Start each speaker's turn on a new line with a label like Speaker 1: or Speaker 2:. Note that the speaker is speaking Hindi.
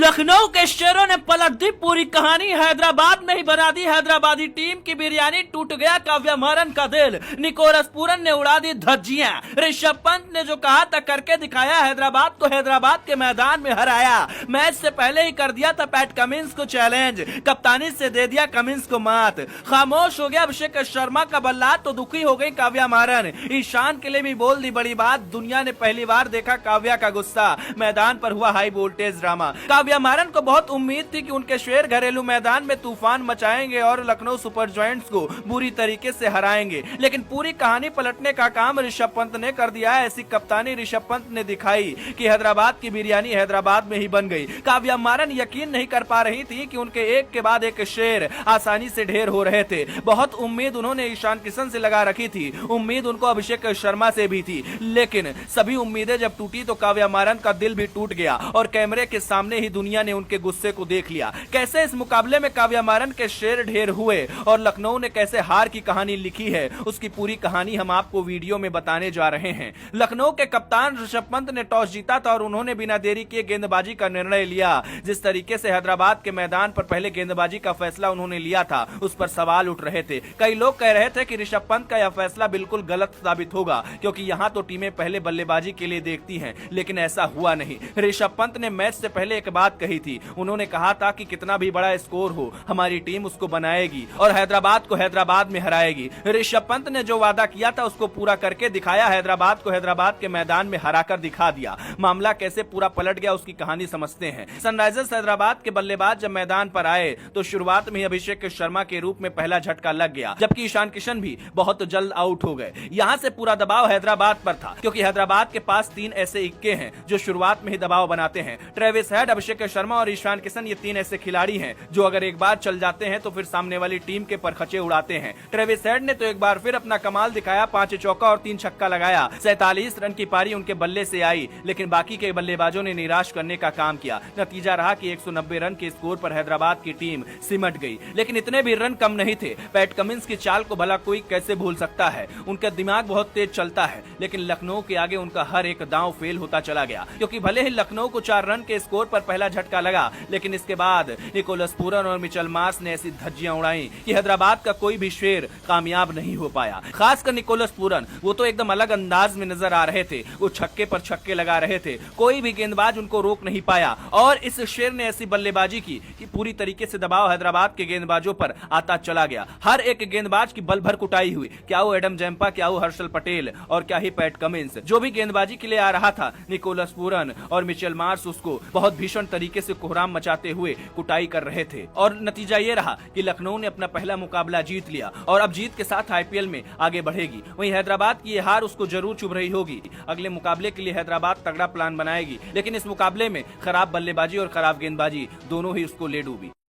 Speaker 1: लखनऊ के शेरों ने पलट दी पूरी कहानी। हैदराबाद में ही बना दी हैदराबादी टीम की बिरयानी। टूट गया काव्या मारन का दिल। निकोलस पूरन ने उड़ा दी धज्जियां। ऋषभ पंत ने जो कहा था करके दिखाया। हैदराबाद को हैदराबाद के मैदान में हराया। मैच से पहले ही कर दिया था पैट कमिंस को चैलेंज। कप्तानी से दे दिया कमिंस को मात। खामोश हो गया अभिषेक शर्मा का बल्ला तो दुखी हो गई काव्या मारन। ईशान के लिए भी बोल दी बड़ी बात। दुनिया ने पहली बार देखा काव्या का गुस्सा। मैदान पर हुआ हाई वोल्टेज ड्रामा। काव्या मारन को बहुत उम्मीद थी कि उनके शेर घरेलू मैदान में तूफान मचाएंगे और लखनऊ सुपर जायंट्स को बुरी तरीके से हराएंगे, लेकिन पूरी कहानी पलटने का काम ऋषभ पंत ने कर दिया। ऐसी कप्तानी ऋषभ पंत ने दिखाई कि हैदराबाद की बिरयानी हैदराबाद में ही बन गई। काव्या मारन यकीन नहीं कर पा रही थी कि उनके एक के बाद एक शेर आसानी से ढेर हो रहे थे। बहुत उम्मीद उन्होंने ईशान किशन से लगा रखी थी, उम्मीद उनको अभिषेक शर्मा से भी थी, लेकिन सभी उम्मीदें जब टूटी तो काव्या मारन का दिल भी टूट गया और कैमरे के सामने ही दुनिया ने उनके गुस्से को देख लिया। कैसे इस मुकाबले में काव्या मारन के शेर ढेर हुए और लखनऊ ने कैसे हार की कहानी लिखी है, उसकी पूरी कहानी हम आपको वीडियो में बताने जा रहे हैं। लखनऊ के कप्तान ऋषभ पंत ने टॉस जीता था और उन्होंने बिना देरी किए गेंदबाजी का निर्णय लिया। जिस तरीके से हैदराबाद के मैदान पर पहले गेंदबाजी का फैसला उन्होंने लिया था, उस पर सवाल उठ रहे थे। कई लोग कह रहे थे कि ऋषभ पंत का यह फैसला बिल्कुल गलत साबित होगा, क्योंकि यहाँ तो टीमें पहले बल्लेबाजी के लिए देखती हैं, लेकिन ऐसा हुआ नहीं। ऋषभ पंत ने मैच से पहले एक बात कही थी। उन्होंने कहा था कि कितना भी बड़ा स्कोर हो हमारी टीम उसको बनाएगी और हैदराबाद को हैदराबाद में हराएगी। ऋषभ पंत ने जो वादा किया था उसको पूरा करके दिखाया। हैदराबाद को हैदराबाद के मैदान में हराकर दिखा दिया। मामला कैसे पूरा पलट गया उसकी कहानी समझते हैं। सनराइजर्स हैदराबाद के बल्लेबाज जब मैदान पर आए तो शुरुआत में ही अभिषेक शर्मा के रूप में पहला झटका लग गया, जबकि ईशान किशन भी बहुत जल्द आउट हो गए। यहाँ से पूरा दबाव हैदराबाद पर था, क्योंकि हैदराबाद के पास 3 ऐसे इक्के हैं जो शुरुआत में ही दबाव बनाते हैं। ट्रेविस हेड, अभिषेक शर्मा और ईशान किशन, ये 3 ऐसे खिलाड़ी हैं जो अगर एक बार चल जाते हैं तो फिर सामने वाली टीम के परखचे उड़ाते हैं। ट्रेविस हेड ने तो एक बार फिर अपना कमाल दिखाया। 5 चौका और 3 छक्का लगाया। 47 रन की पारी उनके बल्ले से आई, लेकिन बाकी के बल्लेबाजों ने निराश करने का काम किया। नतीजा रहा कि 190 रन के स्कोर पर हैदराबाद की टीम सिमट गई। लेकिन इतने भी रन कम नहीं थे। पैट कमिंस की चाल को भला कोई कैसे भूल सकता है। उनका दिमाग बहुत तेज चलता है, लेकिन लखनऊ के आगे उनका हर एक दांव फेल होता चला गया, क्योंकि भले ही लखनऊ को 4 रन के स्कोर पर पहला झटका लगा, लेकिन इसके बाद निकोलस पूरन और मिचेल मार्श ने ऐसी धज्जियां उड़ाई कि हैदराबाद का कोई भी शेर कामयाब नहीं हो पाया। खासकर निकोलस पूरन, वो तो एकदम अलग अंदाज में नजर आ रहे थे। वो छक्के पर छक्के लगा रहे थे, कोई भी गेंदबाज उनको रोक नहीं पाया। और इस शेर ने ऐसी बल्लेबाजी की कि पूरी तरीके से दबाव हैदराबाद के गेंदबाजों पर आता चला गया। हर एक गेंदबाज की बल भर कुटाई हुई, क्या वो एडम जैम्पा, क्या वो हर्षल पटेल और क्या ही पैट कमिंस। जो भी गेंदबाजी के लिए आ रहा था, निकोलस पूरन और मिचेल मार्श उसको बहुत भीषण तरीके से कोहराम मचाते हुए कुटाई कर रहे थे। और नतीजा ये रहा कि लखनऊ ने अपना पहला मुकाबला जीत लिया और अब जीत के साथ आईपीएल में आगे बढ़ेगी। वहीं हैदराबाद की ये हार उसको जरूर चुभ रही होगी। अगले मुकाबले के लिए हैदराबाद तगड़ा प्लान बनाएगी, लेकिन इस मुकाबले में खराब बल्लेबाजी और खराब गेंदबाजी दोनों ही उसको ले डूबी।